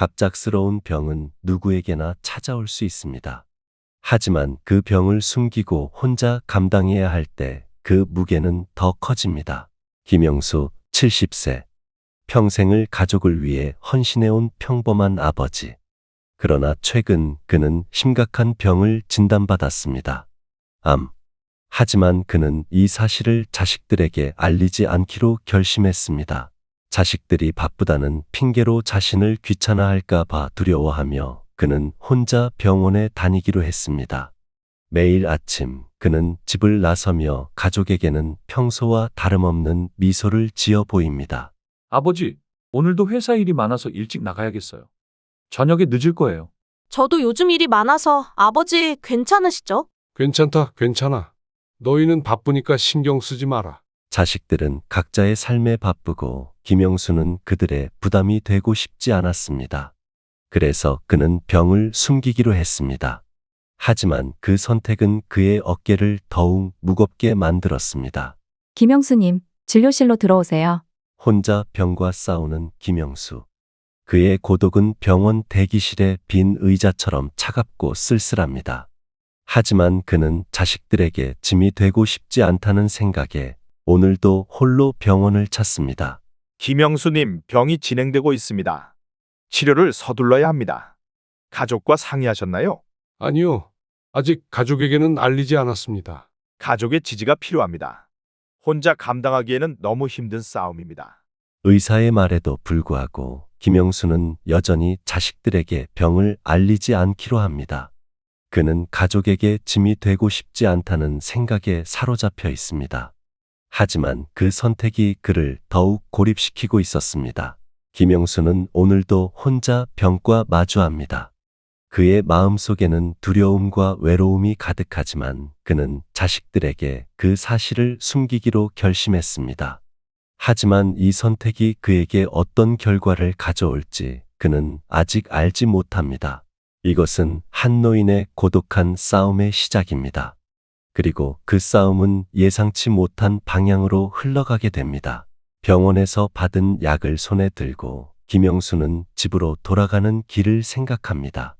갑작스러운 병은 누구에게나 찾아올 수 있습니다. 하지만 그 병을 숨기고 혼자 감당해야 할 때 그 무게는 더 커집니다. 김영수 70세. 평생을 가족을 위해 헌신해온 평범한 아버지. 그러나 최근 그는 심각한 병을 진단받았습니다. 암. 하지만 그는 이 사실을 자식들에게 알리지 않기로 결심했습니다. 자식들이 바쁘다는 핑계로 자신을 귀찮아할까 봐 두려워하며 그는 혼자 병원에 다니기로 했습니다. 매일 아침 그는 집을 나서며 가족에게는 평소와 다름없는 미소를 지어 보입니다. 아버지, 오늘도 회사 일이 많아서 일찍 나가야겠어요. 저녁에 늦을 거예요. 저도 요즘 일이 많아서 아버지 괜찮으시죠? 괜찮다, 괜찮아. 너희는 바쁘니까 신경 쓰지 마라. 자식들은 각자의 삶에 바쁘고 김영수는 그들의 부담이 되고 싶지 않았습니다. 그래서 그는 병을 숨기기로 했습니다. 하지만 그 선택은 그의 어깨를 더욱 무겁게 만들었습니다. 김영수님, 진료실로 들어오세요. 혼자 병과 싸우는 김영수. 그의 고독은 병원 대기실의 빈 의자처럼 차갑고 쓸쓸합니다. 하지만 그는 자식들에게 짐이 되고 싶지 않다는 생각에 오늘도 홀로 병원을 찾습니다. 김영수님, 병이 진행되고 있습니다. 치료를 서둘러야 합니다. 가족과 상의하셨나요? 아니요, 아직 가족에게는 알리지 않았습니다. 가족의 지지가 필요합니다. 혼자 감당하기에는 너무 힘든 싸움입니다. 의사의 말에도 불구하고 김영수는 여전히 자식들에게 병을 알리지 않기로 합니다. 그는 가족에게 짐이 되고 싶지 않다는 생각에 사로잡혀 있습니다. 하지만 그 선택이 그를 더욱 고립시키고 있었습니다. 김영수는 오늘도 혼자 병과 마주합니다. 그의 마음속에는 두려움과 외로움이 가득하지만 그는 자식들에게 그 사실을 숨기기로 결심했습니다. 하지만 이 선택이 그에게 어떤 결과를 가져올지 그는 아직 알지 못합니다. 이것은 한 노인의 고독한 싸움의 시작입니다. 그리고 그 싸움은 예상치 못한 방향으로 흘러가게 됩니다. 병원에서 받은 약을 손에 들고 김영수는 집으로 돌아가는 길을 생각합니다.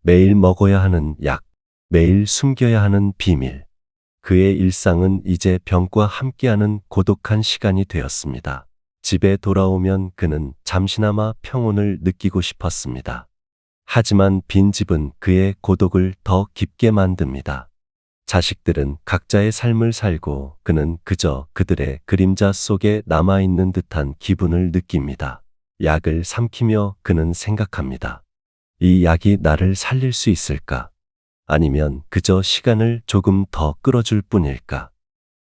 매일 먹어야 하는 약, 매일 숨겨야 하는 비밀. 그의 일상은 이제 병과 함께하는 고독한 시간이 되었습니다. 집에 돌아오면 그는 잠시나마 평온을 느끼고 싶었습니다. 하지만 빈집은 그의 고독을 더 깊게 만듭니다. 자식들은 각자의 삶을 살고 그는 그저 그들의 그림자 속에 남아있는 듯한 기분을 느낍니다. 약을 삼키며 그는 생각합니다. 이 약이 나를 살릴 수 있을까? 아니면 그저 시간을 조금 더 끌어줄 뿐일까?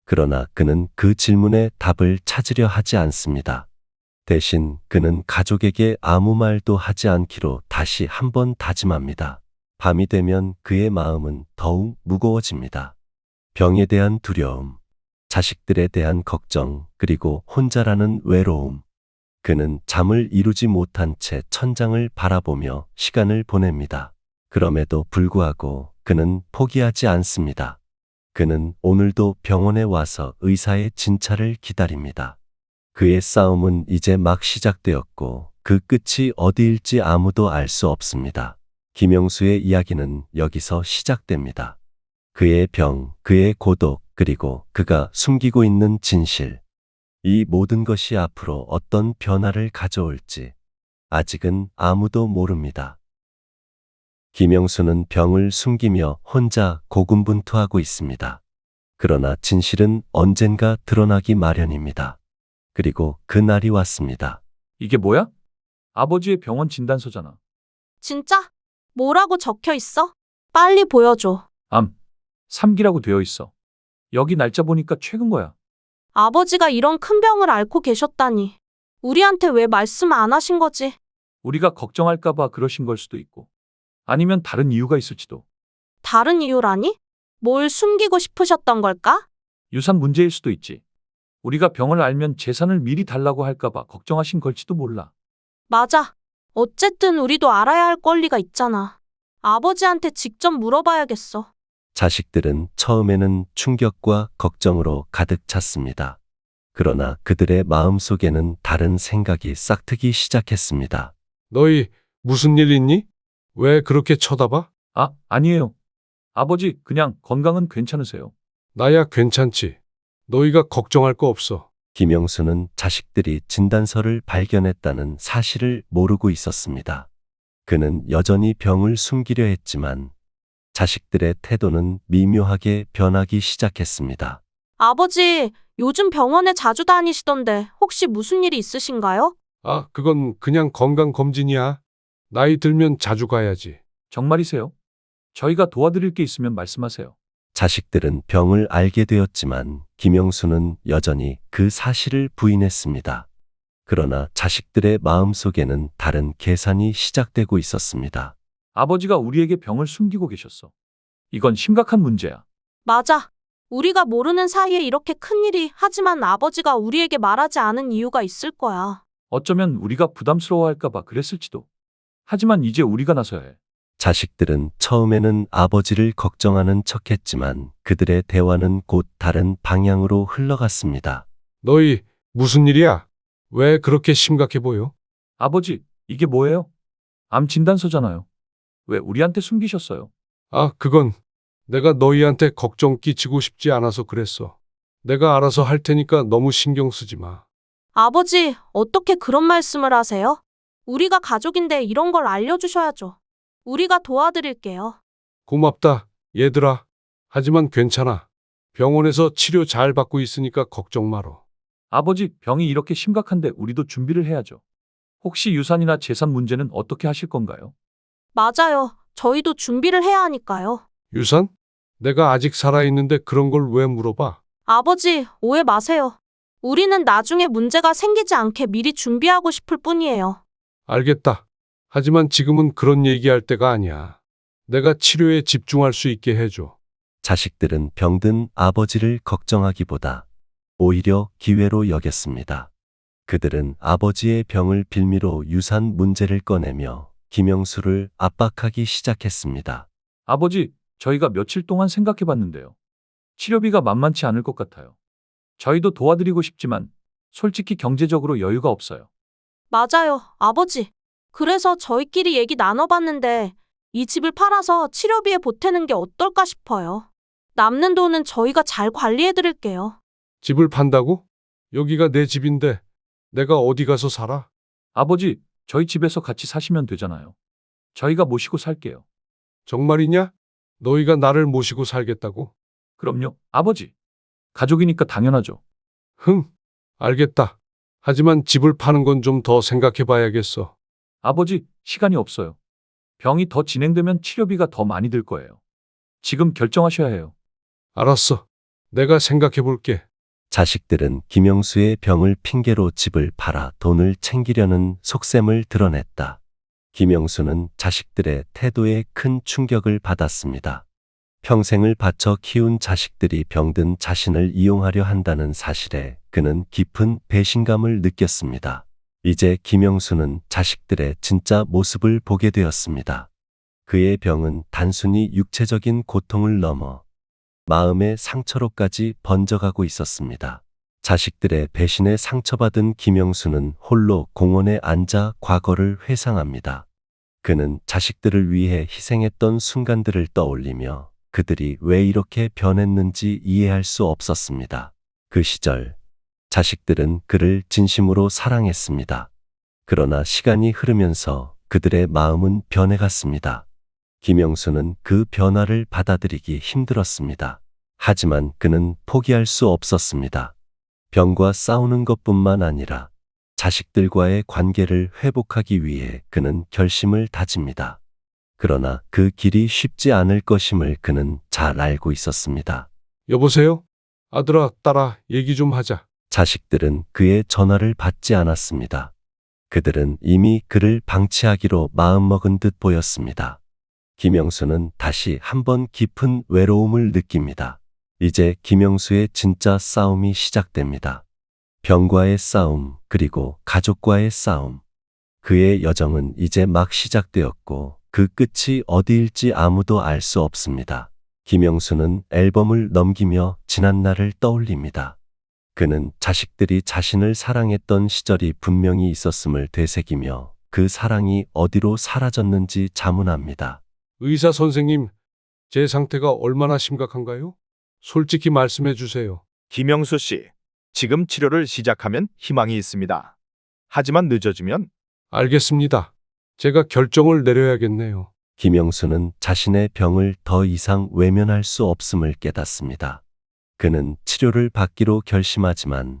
그러나 그는 그 질문에 답을 찾으려 하지 않습니다. 대신 그는 가족에게 아무 말도 하지 않기로 다시 한번 다짐합니다. 밤이 되면 그의 마음은 더욱 무거워집니다. 병에 대한 두려움, 자식들에 대한 걱정, 그리고 혼자라는 외로움. 그는 잠을 이루지 못한 채 천장을 바라보며 시간을 보냅니다. 그럼에도 불구하고 그는 포기하지 않습니다. 그는 오늘도 병원에 와서 의사의 진찰을 기다립니다. 그의 싸움은 이제 막 시작되었고 그 끝이 어디일지 아무도 알 수 없습니다. 김영수의 이야기는 여기서 시작됩니다. 그의 병, 그의 고독, 그리고 그가 숨기고 있는 진실. 이 모든 것이 앞으로 어떤 변화를 가져올지 아직은 아무도 모릅니다. 김영수는 병을 숨기며 혼자 고군분투하고 있습니다. 그러나 진실은 언젠가 드러나기 마련입니다. 그리고 그 날이 왔습니다. 이게 뭐야? 아버지의 병원 진단서잖아. 진짜? 뭐라고 적혀 있어? 빨리 보여줘. 암, 3기라고 되어 있어. 여기 날짜 보니까 최근 거야. 아버지가 이런 큰 병을 앓고 계셨다니. 우리한테 왜 말씀 안 하신 거지? 우리가 걱정할까 봐 그러신 걸 수도 있고. 아니면 다른 이유가 있을지도. 다른 이유라니? 뭘 숨기고 싶으셨던 걸까? 유산 문제일 수도 있지. 우리가 병을 알면 재산을 미리 달라고 할까 봐 걱정하신 걸지도 몰라. 맞아. 어쨌든 우리도 알아야 할 권리가 있잖아. 아버지한테 직접 물어봐야겠어. 자식들은 처음에는 충격과 걱정으로 가득 찼습니다. 그러나 그들의 마음속에는 다른 생각이 싹트기 시작했습니다. 너희 무슨 일 있니? 왜 그렇게 쳐다봐? 아, 아니에요. 아버지, 그냥 건강은 괜찮으세요? 나야 괜찮지. 너희가 걱정할 거 없어. 김영수는 자식들이 진단서를 발견했다는 사실을 모르고 있었습니다. 그는 여전히 병을 숨기려 했지만 자식들의 태도는 미묘하게 변하기 시작했습니다. 아버지, 요즘 병원에 자주 다니시던데 혹시 무슨 일이 있으신가요? 아, 그건 그냥 건강검진이야. 나이 들면 자주 가야지. 정말이세요? 저희가 도와드릴 게 있으면 말씀하세요. 자식들은 병을 알게 되었지만 김영수는 여전히 그 사실을 부인했습니다. 그러나 자식들의 마음속에는 다른 계산이 시작되고 있었습니다. 아버지가 우리에게 병을 숨기고 계셨어. 이건 심각한 문제야. 맞아. 우리가 모르는 사이에 이렇게 큰일이, 하지만 아버지가 우리에게 말하지 않은 이유가 있을 거야. 어쩌면 우리가 부담스러워할까봐 그랬을지도. 하지만 이제 우리가 나서야 해. 자식들은 처음에는 아버지를 걱정하는 척했지만 그들의 대화는 곧 다른 방향으로 흘러갔습니다. 너희 무슨 일이야? 왜 그렇게 심각해 보여? 아버지, 이게 뭐예요? 암 진단서잖아요. 왜 우리한테 숨기셨어요? 아, 그건 내가 너희한테 걱정 끼치고 싶지 않아서 그랬어. 내가 알아서 할 테니까 너무 신경 쓰지 마. 아버지, 어떻게 그런 말씀을 하세요? 우리가 가족인데 이런 걸 알려주셔야죠. 우리가 도와드릴게요. 고맙다, 얘들아. 하지만 괜찮아. 병원에서 치료 잘 받고 있으니까 걱정 말어. 아버지, 병이 이렇게 심각한데 우리도 준비를 해야죠. 혹시 유산이나 재산 문제는 어떻게 하실 건가요? 맞아요. 저희도 준비를 해야 하니까요. 유산? 내가 아직 살아있는데 그런 걸 왜 물어봐? 아버지, 오해 마세요. 우리는 나중에 문제가 생기지 않게 미리 준비하고 싶을 뿐이에요. 알겠다. 하지만 지금은 그런 얘기할 때가 아니야. 내가 치료에 집중할 수 있게 해줘. 자식들은 병든 아버지를 걱정하기보다 오히려 기회로 여겼습니다. 그들은 아버지의 병을 빌미로 유산 문제를 꺼내며 김영수를 압박하기 시작했습니다. 아버지, 저희가 며칠 동안 생각해 봤는데요. 치료비가 만만치 않을 것 같아요. 저희도 도와드리고 싶지만 솔직히 경제적으로 여유가 없어요. 맞아요, 아버지. 그래서 저희끼리 얘기 나눠봤는데 이 집을 팔아서 치료비에 보태는 게 어떨까 싶어요. 남는 돈은 저희가 잘 관리해드릴게요. 집을 판다고? 여기가 내 집인데 내가 어디 가서 살아? 아버지, 저희 집에서 같이 사시면 되잖아요. 저희가 모시고 살게요. 정말이냐? 너희가 나를 모시고 살겠다고? 그럼요, 아버지. 가족이니까 당연하죠. 흥, 알겠다. 하지만 집을 파는 건 좀 더 생각해 봐야겠어. 아버지, 시간이 없어요. 병이 더 진행되면 치료비가 더 많이 들 거예요. 지금 결정하셔야 해요. 알았어. 내가 생각해 볼게. 자식들은 김영수의 병을 핑계로 집을 팔아 돈을 챙기려는 속셈을 드러냈다. 김영수는 자식들의 태도에 큰 충격을 받았습니다. 평생을 바쳐 키운 자식들이 병든 자신을 이용하려 한다는 사실에 그는 깊은 배신감을 느꼈습니다. 이제 김영수는 자식들의 진짜 모습을 보게 되었습니다. 그의 병은 단순히 육체적인 고통을 넘어 마음의 상처로까지 번져가고 있었습니다. 자식들의 배신에 상처받은 김영수는 홀로 공원에 앉아 과거를 회상합니다. 그는 자식들을 위해 희생했던 순간들을 떠올리며 그들이 왜 이렇게 변했는지 이해할 수 없었습니다. 그 시절 자식들은 그를 진심으로 사랑했습니다. 그러나 시간이 흐르면서 그들의 마음은 변해갔습니다. 김영수는 그 변화를 받아들이기 힘들었습니다. 하지만 그는 포기할 수 없었습니다. 병과 싸우는 것뿐만 아니라 자식들과의 관계를 회복하기 위해 그는 결심을 다집니다. 그러나 그 길이 쉽지 않을 것임을 그는 잘 알고 있었습니다. 여보세요? 아들아, 딸아, 얘기 좀 하자. 자식들은 그의 전화를 받지 않았습니다. 그들은 이미 그를 방치하기로 마음먹은 듯 보였습니다. 김영수는 다시 한번 깊은 외로움을 느낍니다. 이제 김영수의 진짜 싸움이 시작됩니다. 병과의 싸움, 그리고 가족과의 싸움. 그의 여정은 이제 막 시작되었고 그 끝이 어디일지 아무도 알 수 없습니다. 김영수는 앨범을 넘기며 지난 날을 떠올립니다. 그는 자식들이 자신을 사랑했던 시절이 분명히 있었음을 되새기며 그 사랑이 어디로 사라졌는지 자문합니다. 의사 선생님, 제 상태가 얼마나 심각한가요? 솔직히 말씀해 주세요. 김영수 씨, 지금 치료를 시작하면 희망이 있습니다. 하지만 늦어지면 알겠습니다. 제가 결정을 내려야겠네요. 김영수는 자신의 병을 더 이상 외면할 수 없음을 깨닫습니다. 그는 치료를 받기로 결심하지만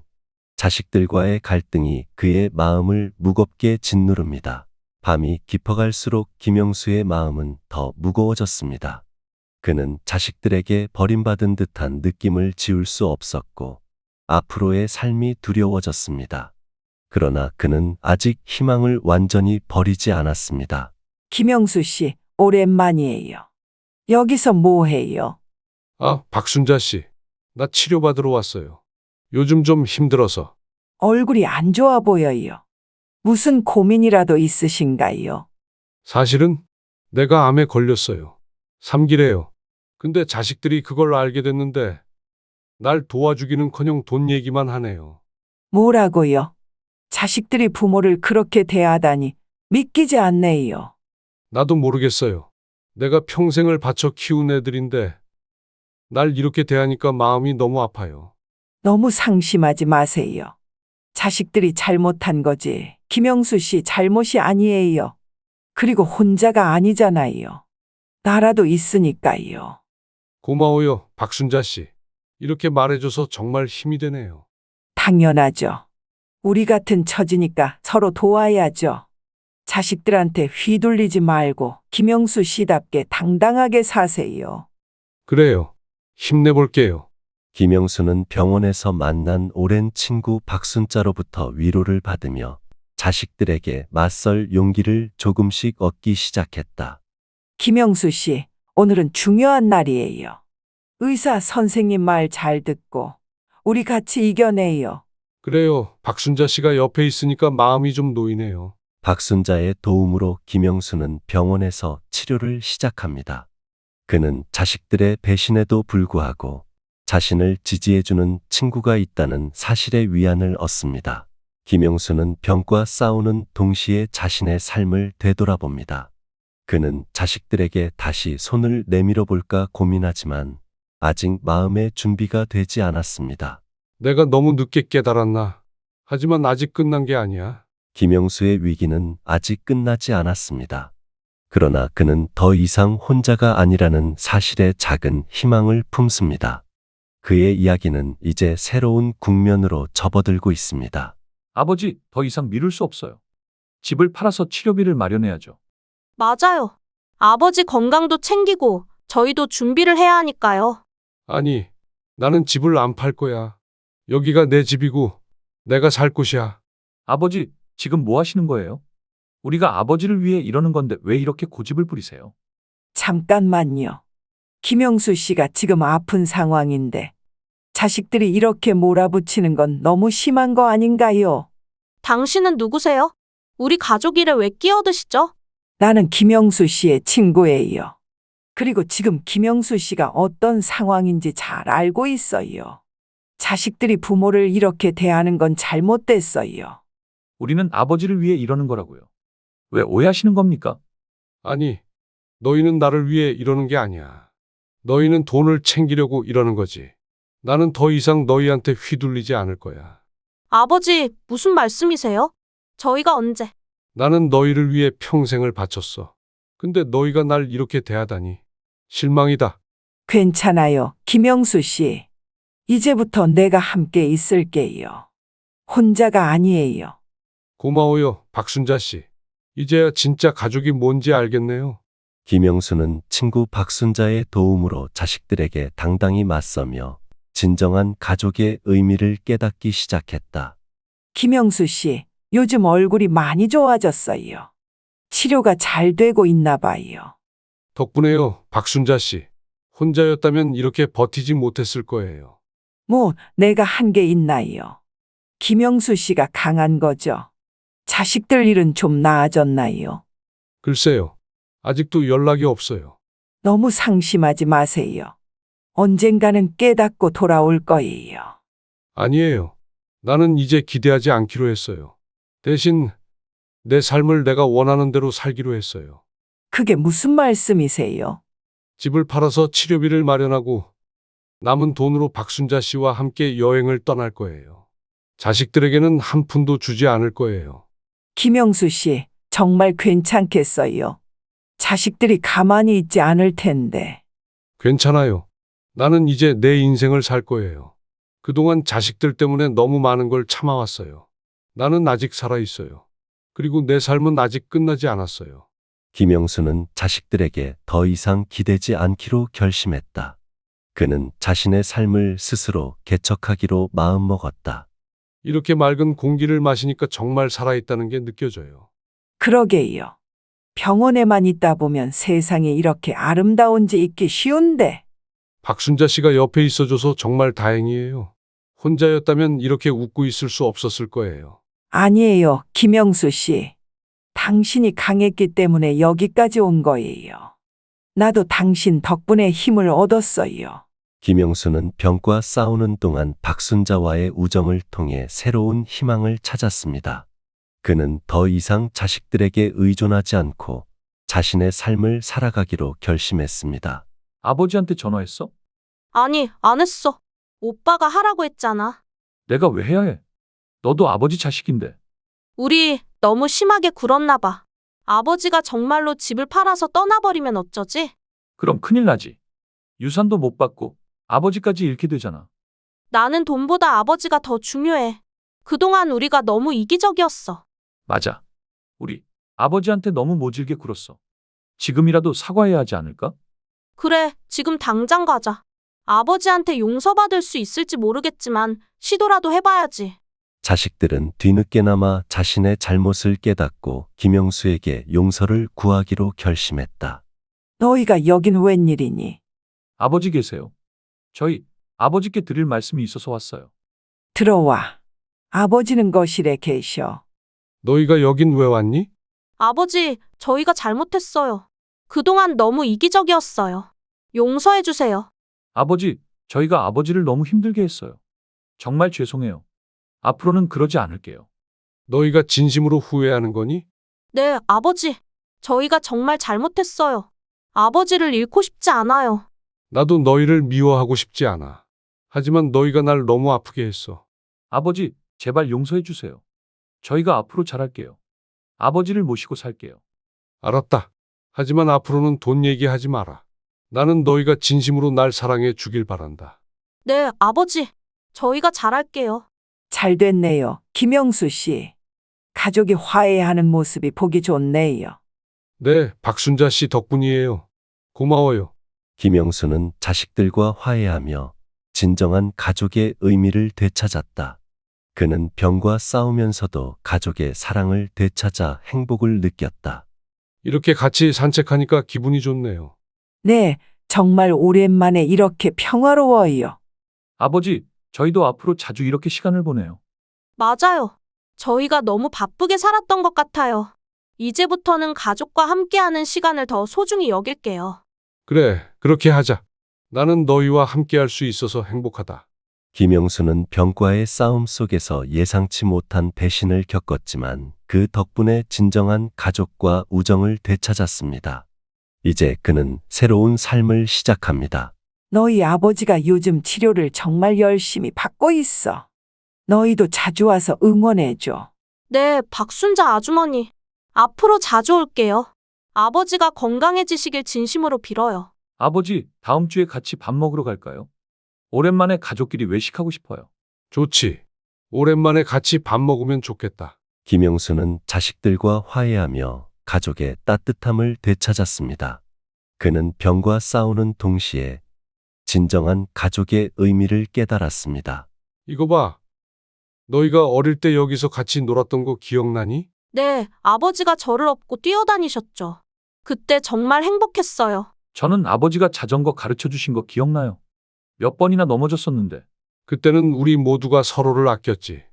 자식들과의 갈등이 그의 마음을 무겁게 짓누릅니다. 밤이 깊어갈수록 김영수의 마음은 더 무거워졌습니다. 그는 자식들에게 버림받은 듯한 느낌을 지울 수 없었고 앞으로의 삶이 두려워졌습니다. 그러나 그는 아직 희망을 완전히 버리지 않았습니다. 김영수 씨, 오랜만이에요. 여기서 뭐 해요? 아, 박순자 씨. 나 치료받으러 왔어요. 요즘 좀 힘들어서. 얼굴이 안 좋아 보여요. 무슨 고민이라도 있으신가요? 사실은 내가 암에 걸렸어요. 3기래요. 근데 자식들이 그걸 알게 됐는데 날 도와주기는커녕 돈 얘기만 하네요. 뭐라고요? 자식들이 부모를 그렇게 대하다니 믿기지 않네요. 나도 모르겠어요. 내가 평생을 바쳐 키운 애들인데 날 이렇게 대하니까 마음이 너무 아파요. 너무 상심하지 마세요. 자식들이 잘못한 거지. 김영수 씨 잘못이 아니에요. 그리고 혼자가 아니잖아요. 나라도 있으니까요. 고마워요, 박순자 씨. 이렇게 말해줘서 정말 힘이 되네요. 당연하죠. 우리 같은 처지니까 서로 도와야죠. 자식들한테 휘둘리지 말고 김영수 씨답게 당당하게 사세요. 그래요. 힘내볼게요. 김영수는 병원에서 만난 오랜 친구 박순자로부터 위로를 받으며 자식들에게 맞설 용기를 조금씩 얻기 시작했다. 김영수 씨, 오늘은 중요한 날이에요. 의사 선생님 말 잘 듣고 우리 같이 이겨내요. 그래요. 박순자 씨가 옆에 있으니까 마음이 좀 놓이네요. 박순자의 도움으로 김영수는 병원에서 치료를 시작합니다. 그는 자식들의 배신에도 불구하고 자신을 지지해주는 친구가 있다는 사실에 위안을 얻습니다. 김영수는 병과 싸우는 동시에 자신의 삶을 되돌아봅니다. 그는 자식들에게 다시 손을 내밀어 볼까 고민하지만 아직 마음의 준비가 되지 않았습니다. 내가 너무 늦게 깨달았나? 하지만 아직 끝난 게 아니야. 김영수의 위기는 아직 끝나지 않았습니다. 그러나 그는 더 이상 혼자가 아니라는 사실에 작은 희망을 품습니다. 그의 이야기는 이제 새로운 국면으로 접어들고 있습니다. 아버지, 더 이상 미룰 수 없어요. 집을 팔아서 치료비를 마련해야죠. 맞아요. 아버지 건강도 챙기고 저희도 준비를 해야 하니까요. 아니, 나는 집을 안 팔 거야. 여기가 내 집이고 내가 살 곳이야. 아버지, 지금 뭐 하시는 거예요? 우리가 아버지를 위해 이러는 건데 왜 이렇게 고집을 부리세요? 잠깐만요. 김영수 씨가 지금 아픈 상황인데 자식들이 이렇게 몰아붙이는 건 너무 심한 거 아닌가요? 당신은 누구세요? 우리 가족 일에 왜 끼어드시죠? 나는 김영수 씨의 친구예요. 그리고 지금 김영수 씨가 어떤 상황인지 잘 알고 있어요. 자식들이 부모를 이렇게 대하는 건 잘못됐어요. 우리는 아버지를 위해 이러는 거라고요. 왜 오해하시는 겁니까? 아니, 너희는 나를 위해 이러는 게 아니야. 너희는 돈을 챙기려고 이러는 거지. 나는 더 이상 너희한테 휘둘리지 않을 거야. 아버지, 무슨 말씀이세요? 저희가 언제? 나는 너희를 위해 평생을 바쳤어. 근데 너희가 날 이렇게 대하다니. 실망이다. 괜찮아요, 김영수 씨. 이제부터 내가 함께 있을게요. 혼자가 아니에요. 고마워요, 박순자 씨. 이제야 진짜 가족이 뭔지 알겠네요. 김영수는 친구 박순자의 도움으로 자식들에게 당당히 맞서며 진정한 가족의 의미를 깨닫기 시작했다. 김영수 씨, 요즘 얼굴이 많이 좋아졌어요. 치료가 잘 되고 있나 봐요. 덕분에요, 박순자 씨. 혼자였다면 이렇게 버티지 못했을 거예요. 뭐, 내가 한 게 있나요? 김영수 씨가 강한 거죠. 자식들 일은 좀 나아졌나요? 글쎄요, 아직도 연락이 없어요. 너무 상심하지 마세요. 언젠가는 깨닫고 돌아올 거예요. 아니에요. 나는 이제 기대하지 않기로 했어요. 대신 내 삶을 내가 원하는 대로 살기로 했어요. 그게 무슨 말씀이세요? 집을 팔아서 치료비를 마련하고 남은 돈으로 박순자 씨와 함께 여행을 떠날 거예요. 자식들에게는 한 푼도 주지 않을 거예요. 김영수 씨, 정말 괜찮겠어요? 자식들이 가만히 있지 않을 텐데. 괜찮아요. 나는 이제 내 인생을 살 거예요. 그동안 자식들 때문에 너무 많은 걸 참아왔어요. 나는 아직 살아 있어요. 그리고 내 삶은 아직 끝나지 않았어요. 김영수는 자식들에게 더 이상 기대지 않기로 결심했다. 그는 자신의 삶을 스스로 개척하기로 마음먹었다. 이렇게 맑은 공기를 마시니까 정말 살아있다는 게 느껴져요. 그러게요. 병원에만 있다 보면 세상이 이렇게 아름다운지 있기 쉬운데. 박순자 씨가 옆에 있어줘서 정말 다행이에요. 혼자였다면 이렇게 웃고 있을 수 없었을 거예요. 아니에요, 김영수 씨. 당신이 강했기 때문에 여기까지 온 거예요. 나도 당신 덕분에 힘을 얻었어요. 김영수는 병과 싸우는 동안 박순자와의 우정을 통해 새로운 희망을 찾았습니다. 그는 더 이상 자식들에게 의존하지 않고 자신의 삶을 살아가기로 결심했습니다. 아버지한테 전화했어? 아니, 안 했어. 오빠가 하라고 했잖아. 내가 왜 해야 해? 너도 아버지 자식인데. 우리 너무 심하게 굴었나 봐. 아버지가 정말로 집을 팔아서 떠나버리면 어쩌지? 그럼 큰일 나지. 유산도 못 받고 아버지까지 잃게 되잖아. 나는 돈보다 아버지가 더 중요해. 그동안 우리가 너무 이기적이었어. 맞아. 우리 아버지한테 너무 모질게 굴었어. 지금이라도 사과해야 하지 않을까? 그래, 지금 당장 가자. 아버지한테 용서받을 수 있을지 모르겠지만 시도라도 해봐야지. 자식들은 뒤늦게나마 자신의 잘못을 깨닫고 김영수에게 용서를 구하기로 결심했다. 너희가 여긴 웬일이니? 아버지 계세요. 저희 아버지께 드릴 말씀이 있어서 왔어요. 들어와. 아버지는 거실에 계셔. 너희가 여긴 왜 왔니? 아버지, 저희가 잘못했어요. 그동안 너무 이기적이었어요. 용서해주세요. 아버지, 저희가 아버지를 너무 힘들게 했어요. 정말 죄송해요. 앞으로는 그러지 않을게요. 너희가 진심으로 후회하는 거니? 네, 아버지. 저희가 정말 잘못했어요. 아버지를 잃고 싶지 않아요. 나도 너희를 미워하고 싶지 않아. 하지만 너희가 날 너무 아프게 했어. 아버지, 제발 용서해 주세요. 저희가 앞으로 잘할게요. 아버지를 모시고 살게요. 알았다. 하지만 앞으로는 돈 얘기하지 마라. 나는 너희가 진심으로 날 사랑해 주길 바란다. 네, 아버지. 저희가 잘할게요. 잘 됐네요, 김영수 씨. 가족이 화해하는 모습이 보기 좋네요. 네, 박순자 씨 덕분이에요. 고마워요. 김영수는 자식들과 화해하며 진정한 가족의 의미를 되찾았다. 그는 병과 싸우면서도 가족의 사랑을 되찾아 행복을 느꼈다. 이렇게 같이 산책하니까 기분이 좋네요. 네, 정말 오랜만에 이렇게 평화로워요. 아버지, 저희도 앞으로 자주 이렇게 시간을 보내요. 맞아요. 저희가 너무 바쁘게 살았던 것 같아요. 이제부터는 가족과 함께하는 시간을 더 소중히 여길게요. 그래, 그렇게 하자. 나는 너희와 함께할 수 있어서 행복하다. 김영수는 병과의 싸움 속에서 예상치 못한 배신을 겪었지만 그 덕분에 진정한 가족과 우정을 되찾았습니다. 이제 그는 새로운 삶을 시작합니다. 너희 아버지가 요즘 치료를 정말 열심히 받고 있어. 너희도 자주 와서 응원해줘. 네, 박순자 아주머니. 앞으로 자주 올게요. 아버지가 건강해지시길 진심으로 빌어요. 아버지, 다음 주에 같이 밥 먹으러 갈까요? 오랜만에 가족끼리 외식하고 싶어요. 좋지. 오랜만에 같이 밥 먹으면 좋겠다. 김영수는 자식들과 화해하며 가족의 따뜻함을 되찾았습니다. 그는 병과 싸우는 동시에 진정한 가족의 의미를 깨달았습니다. 이거 봐. 너희가 어릴 때 여기서 같이 놀았던 거 기억나니? 네, 아버지가 저를 업고 뛰어다니셨죠. 그때 정말 행복했어요. 저는 아버지가 자전거 가르쳐 주신 거 기억나요. 몇 번이나 넘어졌었는데. 그때는 우리 모두가 서로를 아꼈지.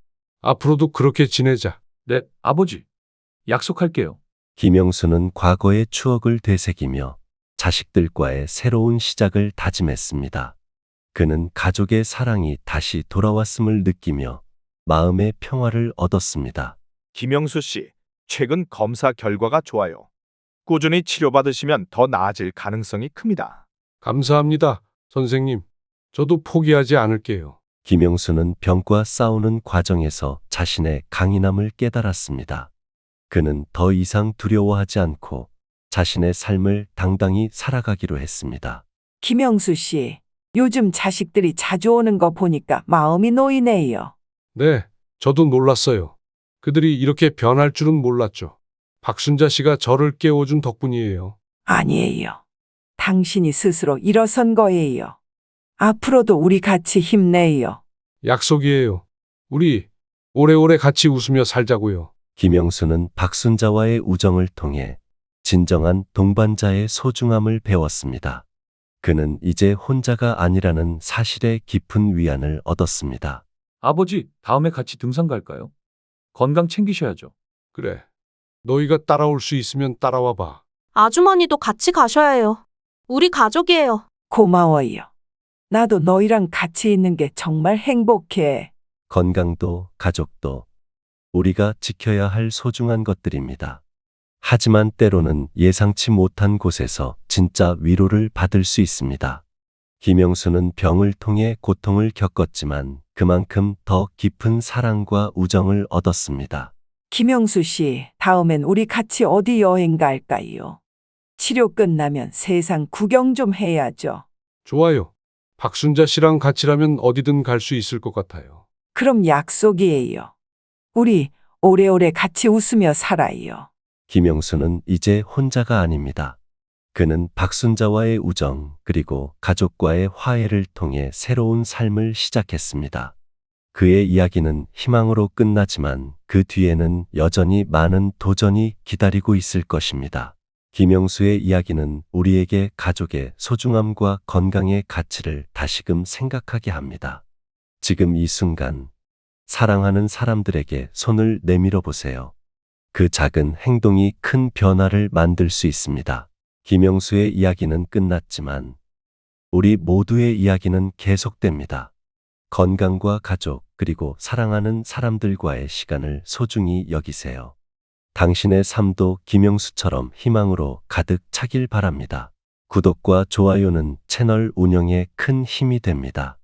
앞으로도 그렇게 지내자. 네, 아버지. 약속할게요. 김영수는 과거의 추억을 되새기며 자식들과의 새로운 시작을 다짐했습니다. 그는 가족의 사랑이 다시 돌아왔음을 느끼며 마음의 평화를 얻었습니다. 김영수 씨, 최근 검사 결과가 좋아요. 꾸준히 치료받으시면 더 나아질 가능성이 큽니다. 감사합니다, 선생님. 저도 포기하지 않을게요. 김영수는 병과 싸우는 과정에서 자신의 강인함을 깨달았습니다. 그는 더 이상 두려워하지 않고 자신의 삶을 당당히 살아가기로 했습니다. 김영수 씨, 요즘 자식들이 자주 오는 거 보니까 마음이 놓이네요. 네, 저도 놀랐어요. 그들이 이렇게 변할 줄은 몰랐죠. 박순자 씨가 저를 깨워준 덕분이에요. 아니에요. 당신이 스스로 일어선 거예요. 앞으로도 우리 같이 힘내요. 약속이에요. 우리 오래오래 같이 웃으며 살자고요. 김영수는 박순자와의 우정을 통해 진정한 동반자의 소중함을 배웠습니다. 그는 이제 혼자가 아니라는 사실에 깊은 위안을 얻었습니다. 아버지, 다음에 같이 등산 갈까요? 건강 챙기셔야죠. 그래. 너희가 따라올 수 있으면 따라와 봐. 아주머니도 같이 가셔야 해요. 우리 가족이에요. 고마워요. 나도 너희랑 같이 있는 게 정말 행복해. 건강도 가족도 우리가 지켜야 할 소중한 것들입니다. 하지만 때로는 예상치 못한 곳에서 진짜 위로를 받을 수 있습니다. 김영수는 병을 통해 고통을 겪었지만 그만큼 더 깊은 사랑과 우정을 얻었습니다. 김영수 씨, 다음엔 우리 같이 어디 여행 갈까요? 치료 끝나면 세상 구경 좀 해야죠. 좋아요. 박순자 씨랑 같이라면 어디든 갈 수 있을 것 같아요. 그럼 약속이에요. 우리 오래오래 같이 웃으며 살아요. 김영수는 이제 혼자가 아닙니다. 그는 박순자와의 우정 그리고 가족과의 화해를 통해 새로운 삶을 시작했습니다. 그의 이야기는 희망으로 끝나지만 그 뒤에는 여전히 많은 도전이 기다리고 있을 것입니다. 김영수의 이야기는 우리에게 가족의 소중함과 건강의 가치를 다시금 생각하게 합니다. 지금 이 순간 사랑하는 사람들에게 손을 내밀어 보세요. 그 작은 행동이 큰 변화를 만들 수 있습니다. 김영수의 이야기는 끝났지만 우리 모두의 이야기는 계속됩니다. 건강과 가족 그리고 사랑하는 사람들과의 시간을 소중히 여기세요. 당신의 삶도 김영수처럼 희망으로 가득 차길 바랍니다. 구독과 좋아요는 채널 운영에 큰 힘이 됩니다.